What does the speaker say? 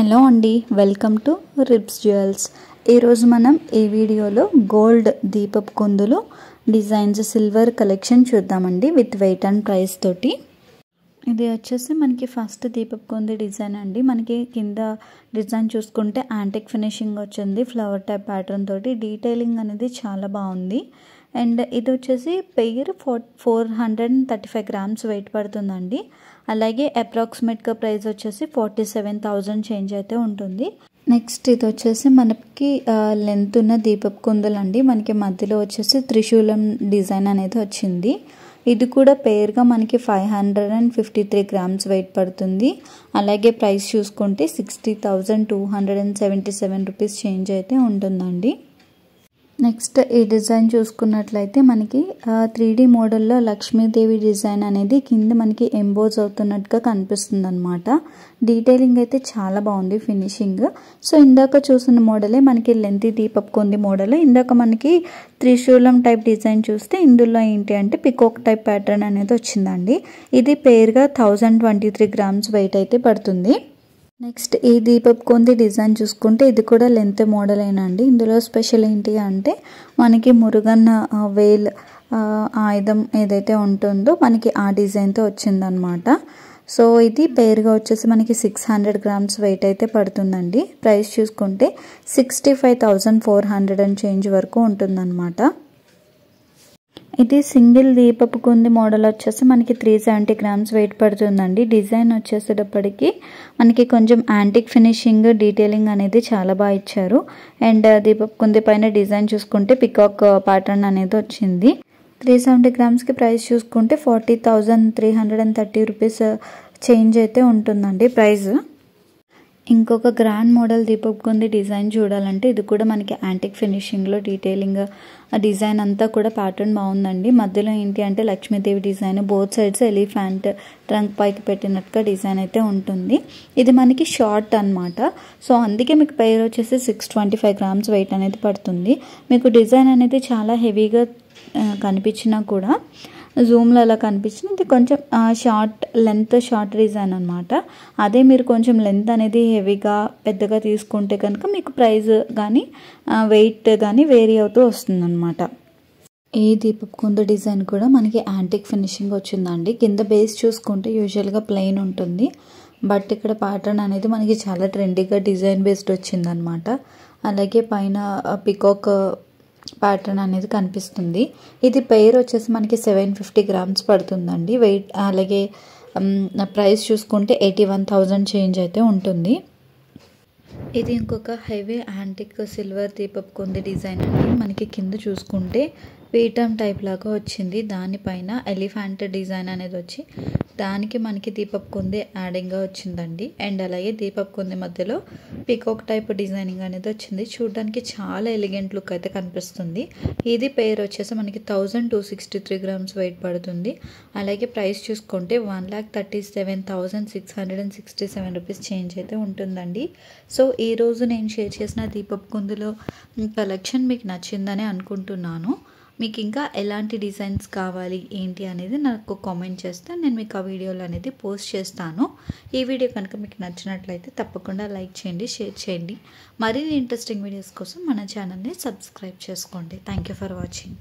Hello అండి, welcome to ribs jewels. ఈరోజు మనం ఈ వీడియోలో గోల్డ్ దీపపు కుందులు డిజైన్స్ సిల్వర్ కలెక్షన్ చూద్దామండి విత్ వెయిట్ అండ్ ప్రైస్ తోటి. ఇది వచ్చేసి మనకి ఫస్ట్ దీపపు కుంది డిజైన్ అండి. మనకి కింద డిజైన్ చూసుకుంటే యాంటిక్ ఫినిషింగ్ వచ్చింది, ఫ్లవర్ టైప్ ప్యాటర్న్ తోటి. డీటెయిలింగ్ అనేది చాలా బాగుంది. అండ్ ఇది వచ్చేసి పెయిర్ 435 గ్రామ్స్ వెయిట్ పడుతుందండి. అలాగే అప్రాక్సిమేట్గా ప్రైస్ వచ్చేసి 47,000 చేంజ్ అయితే ఉంటుంది. నెక్స్ట్ ఇది వచ్చేసి మనకి లెంత్ ఉన్న దీపపు కుందులండి. మనకి మధ్యలో వచ్చేసి త్రిశూలం డిజైన్ అనేది వచ్చింది. ఇది కూడా పేర్గా మనకి 553 గ్రామ్స్ వెయిట్ పడుతుంది. అలాగే ప్రైస్ చూసుకుంటే 60,277 రూపీస్ చేంజ్ అయితే ఉంటుందండి. నెక్స్ట్ ఈ డిజైన్ చూసుకున్నట్లయితే మనకి 3D మోడల్లో లక్ష్మీదేవి డిజైన్ అనేది కింద మనకి ఎంబోజ్ అవుతున్నట్టుగా కనిపిస్తుంది అనమాట. డీటెయిలింగ్ అయితే చాలా బాగుంది ఫినిషింగ్. సో ఇందాక చూసిన మోడలే మనకి లెంత్ దీపపు కుంది మోడల్. ఇందాక మనకి త్రిశూలం టైప్ డిజైన్ చూస్తే ఇందులో ఏంటి అంటే పికాక్ టైప్ ప్యాటర్న్ అనేది వచ్చిందండి. ఇది పేరుగా 1023 గ్రామ్స్ వెయిట్ అయితే పడుతుంది. నెక్స్ట్ ఈ దీపపు కుంది డిజైన్ చూసుకుంటే ఇది కూడా లెంత్ మోడల్ ఏనండి. ఇందులో స్పెషల్ ఏంటి అంటే మనకి మురుగన్ వేల్ ఆయుధం ఏదైతే ఉంటుందో మనకి ఆ డిజైన్తో వచ్చిందనమాట. సో ఇది పేరుగా వచ్చేసి మనకి 600 గ్రామ్స్ వెయిట్ అయితే పడుతుందండి. ప్రైస్ చూసుకుంటే 65,400 అండ్ చేంజ్ వరకు ఉంటుందన్నమాట. ఇది సింగిల్ దీపపు కుంది మోడల్ వచ్చేసి మనకి 370 గ్రామ్స్ వెయిట్ పడుతుందండి. డిజైన్ వచ్చేసేటప్పటికి మనకి కొంచెం యాంటిక్ ఫినిషింగ్ డీటెయిలింగ్ అనేది చాలా బాగా ఇచ్చారు. అండ్ దీపపు కుంది పైన డిజైన్ చూసుకుంటే పికాక్ ప్యాటర్న్ అనేది వచ్చింది. 370 గ్రామ్స్కి ప్రైస్ చూసుకుంటే 40,330 రూపీస్ చేంజ్ అయితే ఉంటుందండి ప్రైస్. ఇంకొక గ్రాండ్ మోడల్ దీపపు కుంది డిజైన్ చూడాలంటే ఇది కూడా మనకి యాంటిక్ ఫినిషింగ్లో డీటెయిలింగ్ డిజైన్ అంతా కూడా ప్యాటర్న్ బాగుందండి. మధ్యలో ఏంటి అంటే Lakshmidevi design, both sides elephant trunk పైకి పెట్టినట్టుగా డిజైన్ అయితే ఉంటుంది. ఇది మనకి షార్ట్ అనమాట. సో అందుకే మీకు పేరు వచ్చేసి 625 గ్రామ్స్ వెయిట్ అనేది పడుతుంది. మీకు డిజైన్ అనేది చాలా హెవీగా కనిపించినా కూడా జూమ్లో అలా కనిపించింది. ఇది కొంచెం షార్ట్ డిజైన్ అనమాట. అదే మీరు కొంచెం లెంత్ అనేది హెవీగా పెద్దగా తీసుకుంటే కనుక మీకు ప్రైస్ కానీ వెయిట్ కానీ వేరీ అవుతూ వస్తుంది అనమాట. ఈ దీపపు కుందు డిజైన్ కూడా మనకి యాంటిక్ ఫినిషింగ్ వచ్చిందండి. కింద బేస్ చూసుకుంటే యూజువల్గా ప్లెయిన్ ఉంటుంది, బట్ ఇక్కడ ప్యాటర్న్ అనేది మనకి చాలా ట్రెండీగా డిజైన్ బేస్డ్ వచ్చిందనమాట. అలాగే పైన పికాక్ ప్యాటర్న్ అనేది కనిపిస్తుంది. ఇది పెయిర్ వచ్చేసి మనకి 750 గ్రామ్స్ పడుతుందండి వెయిట్. అలాగే ప్రైస్ చూసుకుంటే 81,000 చేంజ్ అయితే ఉంటుంది. ఇది ఇంకొక హెవీ యాంటిక్ సిల్వర్ దీపపు కుంది డిజైన్ అండి. మనకి కింద చూసుకుంటే పీఠం టైప్ లాగా వచ్చింది. దానిపైన ఎలిఫెంట్ డిజైన్ అనేది వచ్చి దానికి మనకి దీపపు కుంది యాడింగ్గా వచ్చిందండి. అండ్ అలాగే దీపపు కుంది మధ్యలో పికాక్ టైప్ డిజైనింగ్ అనేది వచ్చింది. చూడడానికి చాలా ఎలిగెంట్ లుక్ అయితే కనిపిస్తుంది. ఇది పేరు వచ్చేసి మనకి 1,263 గ్రామ్స్ వెయిట్ పడుతుంది. అలాగే ప్రైస్ చూసుకుంటే 1,37,667 రూపీస్ చేంజ్ అయితే ఉంటుందండి. సో ఈరోజు నేను షేర్ చేసిన దీపపు కుందులో కలెక్షన్ మీకు నచ్చిందని అనుకుంటున్నాను. మీకు ఇంకా ఎలాంటి డిజైన్స్ కావాలి ఏంటి అనేది నాకు కామెంట్ చేస్తే నేను మీకు ఆ వీడియోలు అనేది పోస్ట్ చేస్తాను. ఈ వీడియో కనుక మీకు నచ్చినట్లయితే తప్పకుండా లైక్ చేయండి, షేర్ చేయండి. మరిన్ని ఇంట్రెస్టింగ్ వీడియోస్ కోసం మన ఛానల్ని సబ్స్క్రైబ్ చేసుకోండి. Thank you for watching.